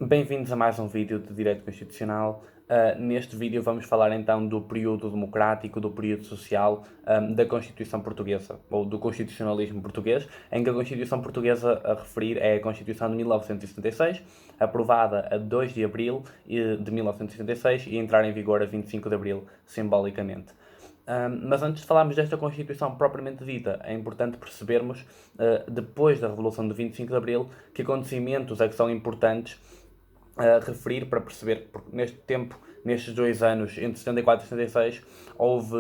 Bem-vindos a mais um vídeo de Direito Constitucional. Neste vídeo vamos falar então do período democrático, do período social da Constituição Portuguesa, ou do constitucionalismo português, em que a Constituição Portuguesa a referir é a Constituição de 1976, aprovada a 2 de abril de 1976 e entrar em vigor a 25 de abril, simbolicamente. Mas antes de falarmos desta Constituição propriamente dita, é importante percebermos, depois da Revolução de 25 de Abril, que acontecimentos é que são importantes a referir para perceber, porque neste tempo, nestes 2 anos, entre 74 e 76, houve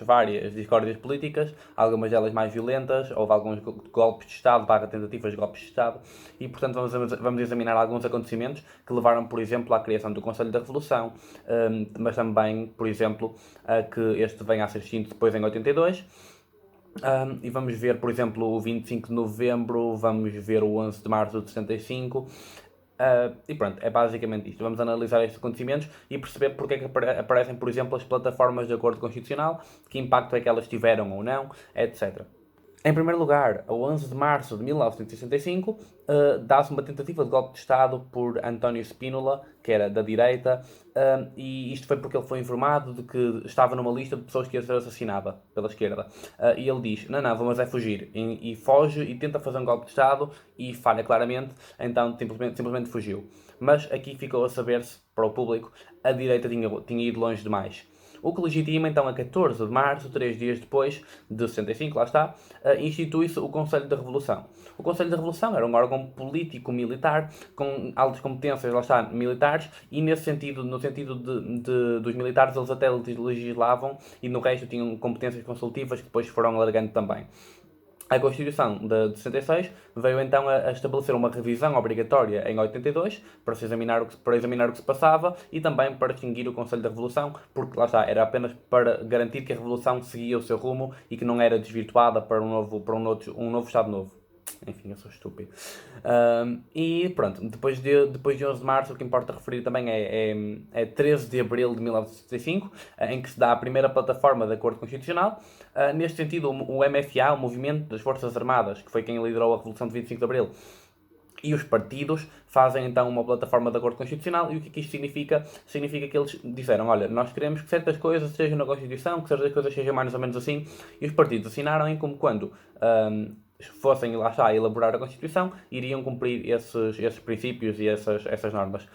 várias discórdias políticas, algumas delas mais violentas, houve alguns golpes de Estado, tentativas de golpes de Estado, e portanto vamos examinar alguns acontecimentos que levaram, por exemplo, à criação do Conselho da Revolução, mas também, por exemplo, a que este venha a ser extinto depois em 82. E vamos ver, por exemplo, o 25 de novembro, vamos ver o 11 de março de 75. E pronto, é basicamente isto. Vamos analisar estes acontecimentos e perceber porque é que aparecem, por exemplo, as plataformas de acordo constitucional, que impacto é que elas tiveram ou não, etc. Em primeiro lugar, a 11 de março de 1965, dá-se uma tentativa de golpe de Estado por António Spínola, que era da direita, e isto foi porque ele foi informado de que estava numa lista de pessoas que ia ser assassinada pela esquerda. E ele diz, não, vamos é fugir. E foge e tenta fazer um golpe de Estado e falha claramente, então simplesmente fugiu. Mas aqui ficou a saber-se, para o público, a direita tinha ido longe demais. O que legitima então a 14 de março, 3 dias depois de 65, lá está, institui-se o Conselho da Revolução. O Conselho da Revolução era um órgão político-militar com altas competências, lá está, militares, e no sentido dos militares eles até legislavam e no resto tinham competências consultivas que depois foram alargando também. A Constituição de 66 veio então a estabelecer uma revisão obrigatória em 82 para examinar o que se passava e também para extinguir o Conselho da Revolução, porque lá está, era apenas para garantir que a Revolução seguia o seu rumo e que não era desvirtuada para um novo Estado novo. Enfim, eu sou estúpido. E pronto, depois de 11 de março, o que importa referir também é 13 de abril de 1965, em que se dá a primeira plataforma de acordo constitucional. Neste sentido, o MFA, o Movimento das Forças Armadas, que foi quem liderou a Revolução de 25 de abril, e os partidos fazem então uma plataforma de acordo constitucional. E o que é que isto significa? Significa que eles disseram, olha, nós queremos que certas coisas estejam na Constituição, que certas coisas sejam mais ou menos assim, e os partidos assinaram em como quando fossem lá está a elaborar a Constituição, iriam cumprir esses princípios e essas normas.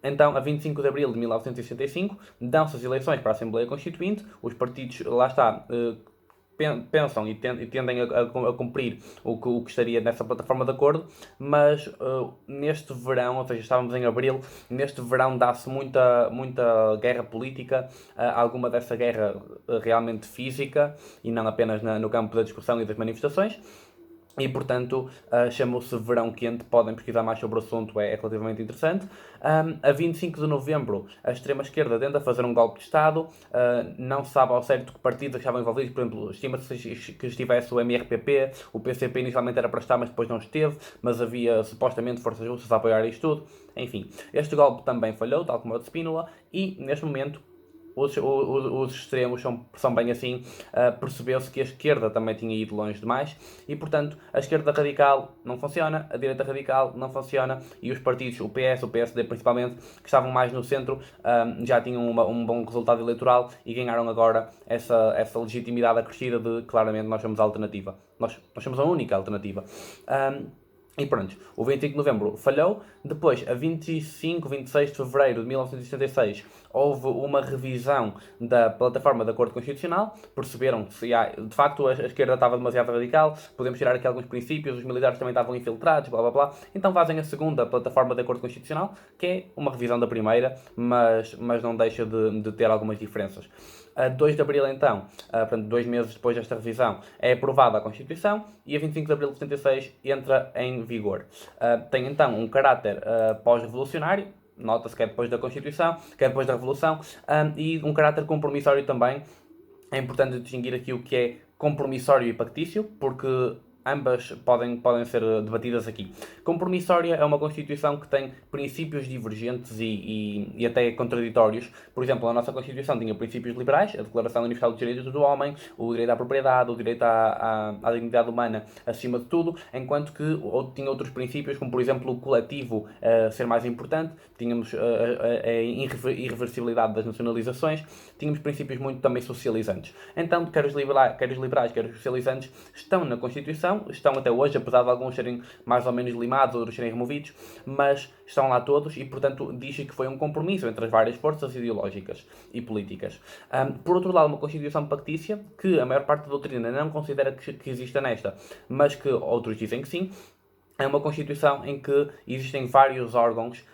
Então, a 25 de abril de 1965, dão-se as eleições para a Assembleia Constituinte, os partidos, lá está, pensam e tendem a cumprir o que estaria nessa plataforma de acordo, mas neste verão, ou seja, estávamos em abril, neste verão dá-se muita guerra política, alguma dessa guerra realmente física e não apenas no campo da discussão e das manifestações. E, portanto, chamou-se Verão Quente, podem pesquisar mais sobre o assunto, é relativamente interessante. A 25 de novembro, a extrema-esquerda tenta fazer um golpe de Estado, não se sabe ao certo que partidos estavam envolvidos, por exemplo, estima-se que estivesse o MRPP, o PCP inicialmente era para estar, mas depois não esteve, mas havia supostamente forças russas a apoiar isto tudo. Enfim, este golpe também falhou, tal como o de Spínola, e neste momento os extremos são bem assim. Percebeu-se que a esquerda também tinha ido longe demais e, portanto, a esquerda radical não funciona, a direita radical não funciona e os partidos, o PS, o PSD principalmente, que estavam mais no centro, já tinham um bom resultado eleitoral e ganharam agora essa legitimidade acrescida de claramente nós somos a alternativa. Nós somos a única alternativa. E pronto, o 25 de novembro falhou. Depois, a 25, 26 de fevereiro de 1976, houve uma revisão da plataforma de acordo constitucional. Perceberam que, de facto, a esquerda estava demasiado radical, podemos tirar aqui alguns princípios, os militares também estavam infiltrados, blá blá blá. Então fazem a segunda plataforma de acordo constitucional, que é uma revisão da primeira, mas não deixa de ter algumas diferenças. A 2 de abril, então, portanto, 2 meses depois desta revisão, é aprovada a Constituição e a 25 de abril de 76 entra em vigor. Tem então um caráter pós-revolucionário, nota-se que é depois da Constituição, que é depois da Revolução, e um caráter compromissório também. É importante distinguir aqui o que é compromissório e factício, porque ambas podem ser debatidas aqui. Compromissória é uma Constituição que tem princípios divergentes e até contraditórios. Por exemplo, a nossa Constituição tinha princípios liberais, a Declaração Universal dos Direitos do Homem, o direito à propriedade, o direito à dignidade humana acima de tudo, enquanto que tinha outros princípios, como por exemplo o coletivo ser mais importante, tínhamos a irreversibilidade das nacionalizações, tínhamos princípios muito também socializantes. Então, quer os liberais, quer os socializantes, estão na Constituição, estão até hoje, apesar de alguns serem mais ou menos limados, outros serem removidos, mas estão lá todos e, portanto, diz que foi um compromisso entre as várias forças ideológicas e políticas. Por outro lado, uma Constituição pactícia, que a maior parte da doutrina não considera que exista nesta, mas que outros dizem que sim. É uma Constituição em que existem vários órgãos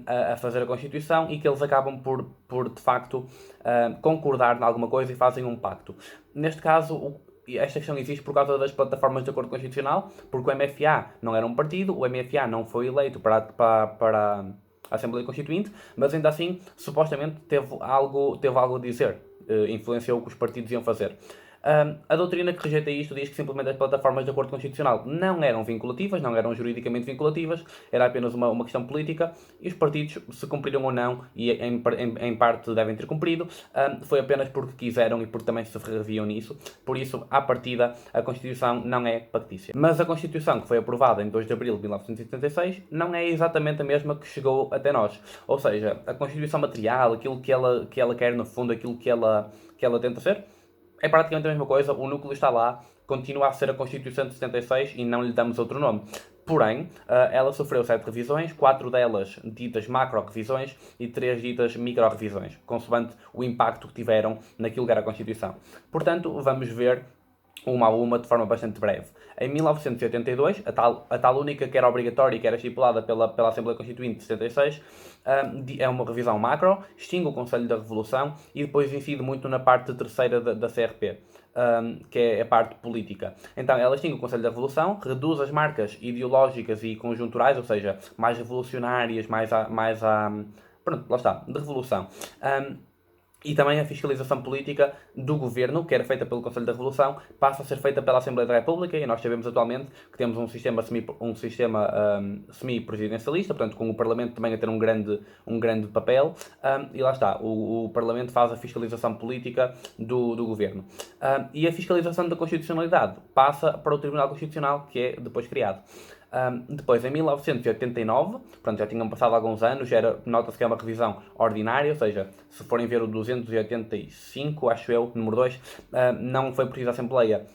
a fazer a Constituição e que eles acabam por de facto, concordar em alguma coisa e fazem um pacto. Neste caso, esta questão existe por causa das plataformas de acordo constitucional, porque o MFA não era um partido, o MFA não foi eleito para a Assembleia Constituinte, mas ainda assim, supostamente, teve algo a dizer, influenciou o que os partidos iam fazer. A doutrina que rejeita isto diz que simplesmente as plataformas de acordo constitucional não eram vinculativas, não eram juridicamente vinculativas, era apenas uma questão política e os partidos, se cumpriram ou não, e em parte devem ter cumprido, foi apenas porque quiseram e porque também se reviam nisso. Por isso, à partida, a Constituição não é pactícia. Mas a Constituição que foi aprovada em 2 de abril de 1976 não é exatamente a mesma que chegou até nós. Ou seja, a Constituição material, aquilo que ela quer no fundo, aquilo que ela tenta ser, é praticamente a mesma coisa, o núcleo está lá, continua a ser a Constituição de 76 e não lhe damos outro nome. Porém, ela sofreu 7 revisões, 4 delas ditas macro-revisões e 3 ditas micro-revisões, consoante o impacto que tiveram naquilo que era a Constituição. Portanto, vamos ver uma a uma de forma bastante breve. Em 1982, a tal única que era obrigatória e que era estipulada pela Assembleia Constituinte de 76, é uma revisão macro, extingue o Conselho da Revolução e depois incide muito na parte terceira da CRP, que é a parte política. Então, ela extingue o Conselho da Revolução, reduz as marcas ideológicas e conjunturais, ou seja, mais revolucionárias, pronto, lá está, de revolução. E também a fiscalização política do governo, que era feita pelo Conselho da Revolução, passa a ser feita pela Assembleia da República e nós sabemos atualmente que temos um sistema semi-presidencialista, portanto com o Parlamento também a ter um grande papel, e lá está, o Parlamento faz a fiscalização política do governo. E a fiscalização da constitucionalidade passa para o Tribunal Constitucional, que é depois criado. Depois, em 1989, portanto, já tinham passado alguns anos, nota-se que é uma revisão ordinária, ou seja, se forem ver o 285, acho eu, número 2, não foi preciso a Assembleia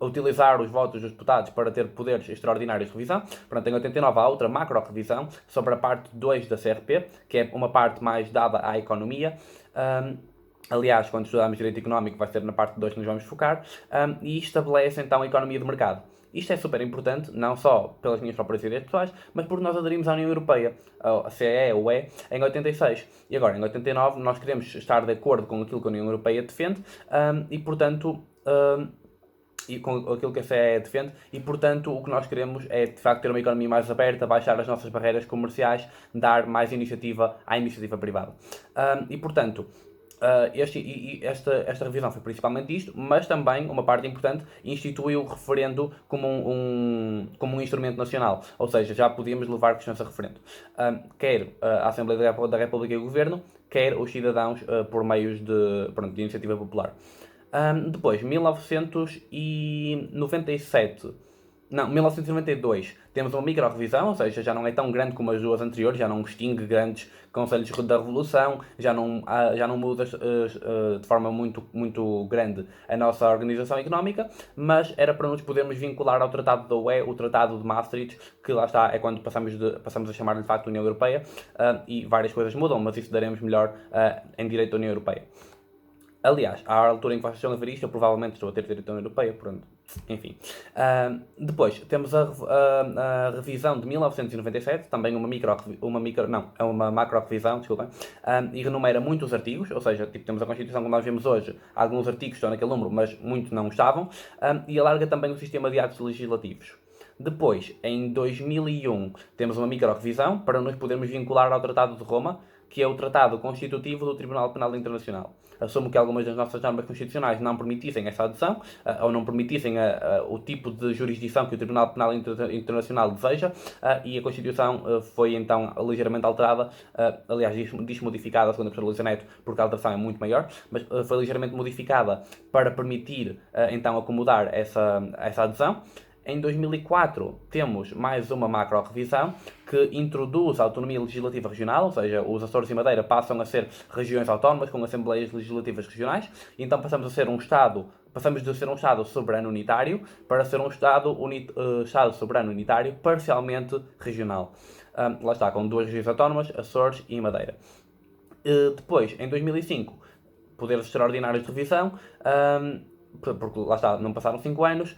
utilizar os votos dos deputados para ter poderes extraordinários de revisão. Portanto, em 89 há outra macro-revisão sobre a parte 2 da CRP, que é uma parte mais dada à economia. Aliás, quando estudarmos Direito Económico vai ser na parte 2 que nos vamos focar, e estabelece então a economia de mercado. Isto é super importante, não só pelas minhas próprias ideias pessoais, mas porque nós aderimos à União Europeia, a CE ou UE, em 86. E agora, em 89, nós queremos estar de acordo com aquilo que a União Europeia defende e, portanto, e com aquilo que a CE defende, e portanto o que nós queremos é de facto ter uma economia mais aberta, baixar as nossas barreiras comerciais, dar mais iniciativa à iniciativa privada. E portanto, esta revisão foi principalmente isto, mas também, uma parte importante, instituiu o referendo como um instrumento nacional, ou seja, já podíamos levar questões a referendo. Quer a Assembleia da República e o Governo, quer os cidadãos por meios de iniciativa popular. Depois, 1992, temos uma micro-revisão, ou seja, já não é tão grande como as duas anteriores, já não extingue grandes conselhos da Revolução, já não muda de forma muito grande a nossa organização económica, mas era para nos podermos vincular ao Tratado da UE, o Tratado de Maastricht, que lá está, é quando passamos a chamar-lhe de facto União Europeia, e várias coisas mudam, mas isso daremos melhor em direito da União Europeia. Aliás, à altura em que vocês estão a ver isto, eu provavelmente estou a ter direito à União Europeia, pronto. Enfim. Depois, temos a revisão de 1997, também é uma macro-revisão, desculpem, e renumera muitos artigos, ou seja, temos a Constituição como nós vemos hoje, alguns artigos estão naquele número, mas muitos não estavam, e alarga também o sistema de atos legislativos. Depois, em 2001, temos uma micro-revisão para nos podermos vincular ao Tratado de Roma, que é o Tratado Constitutivo do Tribunal Penal Internacional. Assumo que algumas das nossas normas constitucionais não permitissem essa adesão, ou não permitissem o tipo de jurisdição que o Tribunal Penal Internacional deseja, e a Constituição foi então ligeiramente alterada, aliás, diz modificada, segundo a professora Luísa Neto, porque a alteração é muito maior, mas foi ligeiramente modificada para permitir então acomodar essa adesão. Em 2004 temos mais uma macro-revisão que introduz a autonomia legislativa regional, ou seja, os Açores e Madeira passam a ser regiões autónomas com assembleias legislativas regionais, e então passamos de ser um Estado soberano unitário para ser um Estado soberano unitário parcialmente regional. Lá está, com duas regiões autónomas, Açores e Madeira. Depois, em 2005, poderes extraordinários de revisão, porque lá está, não passaram 5 anos,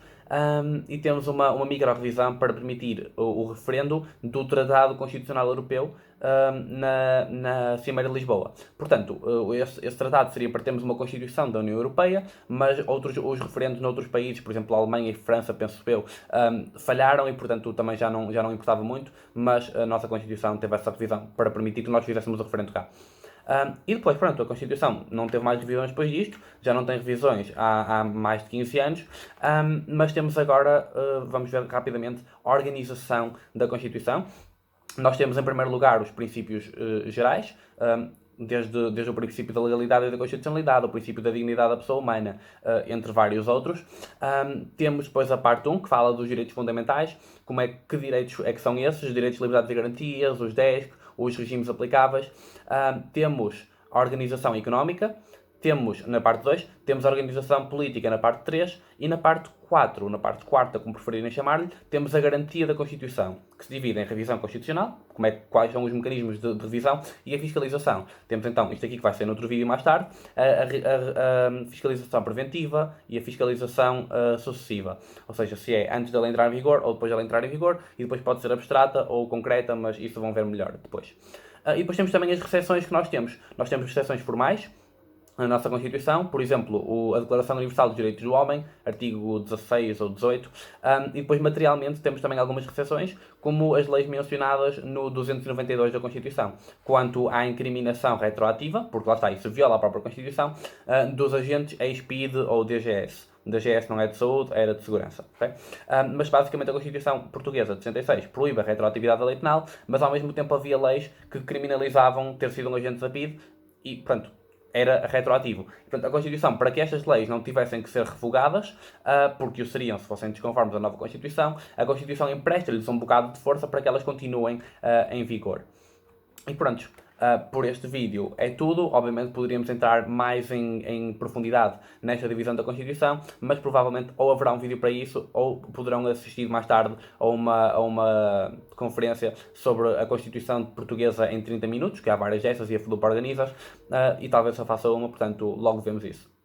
e temos uma micro-revisão para permitir o referendo do Tratado Constitucional Europeu na Cimeira de Lisboa. Portanto, esse tratado seria para termos uma Constituição da União Europeia, mas os referendos noutros países, por exemplo, a Alemanha e França, penso eu, falharam e, portanto, também já não importava muito, mas a nossa Constituição teve essa revisão para permitir que nós fizéssemos o referendo cá. E depois, pronto, a Constituição não teve mais revisões depois disto, já não tem revisões há mais de 15 anos, mas temos agora, vamos ver rapidamente, a organização da Constituição. Nós temos, em primeiro lugar, os princípios gerais, desde o princípio da legalidade e da constitucionalidade, o princípio da dignidade da pessoa humana, entre vários outros. Temos depois a parte 1, que fala dos direitos fundamentais, que direitos é que são esses, os direitos, liberdades e garantias, os 10, os regimes aplicáveis. Temos a organização económica, temos, na parte 2, temos a organização política na parte 3 e na parte 4, na parte quarta, como preferirem chamar-lhe, temos a garantia da Constituição, que se divide em revisão constitucional, quais são os mecanismos de revisão, e a fiscalização. Temos então, isto aqui que vai ser noutro vídeo mais tarde, a fiscalização preventiva e a fiscalização sucessiva. Ou seja, se é antes dela entrar em vigor ou depois dela entrar em vigor, e depois pode ser abstrata ou concreta, mas isso vão ver melhor depois. E depois temos também as recepções que nós temos. Nós temos recepções formais na nossa Constituição, por exemplo, a Declaração Universal dos Direitos do Homem, artigo 16 ou 18, e depois materialmente temos também algumas recepções, como as leis mencionadas no 292 da Constituição, quanto à incriminação retroativa, porque lá está, isso viola a própria Constituição, dos agentes ex-PIDE ou DGS. O DGS não é de saúde, era de segurança. Okay? Mas basicamente a Constituição portuguesa de 66 proíbe a retroatividade da lei penal, mas ao mesmo tempo havia leis que criminalizavam ter sido um agente da PIDE e, pronto, era retroativo. Portanto, a Constituição, para que estas leis não tivessem que ser revogadas, porque o seriam se fossem desconformes à nova Constituição, a Constituição empresta-lhes um bocado de força para que elas continuem em vigor. E pronto, por este vídeo é tudo. Obviamente poderíamos entrar mais em profundidade nesta divisão da Constituição, mas provavelmente ou haverá um vídeo para isso, ou poderão assistir mais tarde a uma conferência sobre a Constituição portuguesa em 30 minutos, que há várias dessas e a FDUP organiza, e talvez só faça uma, portanto logo vemos isso.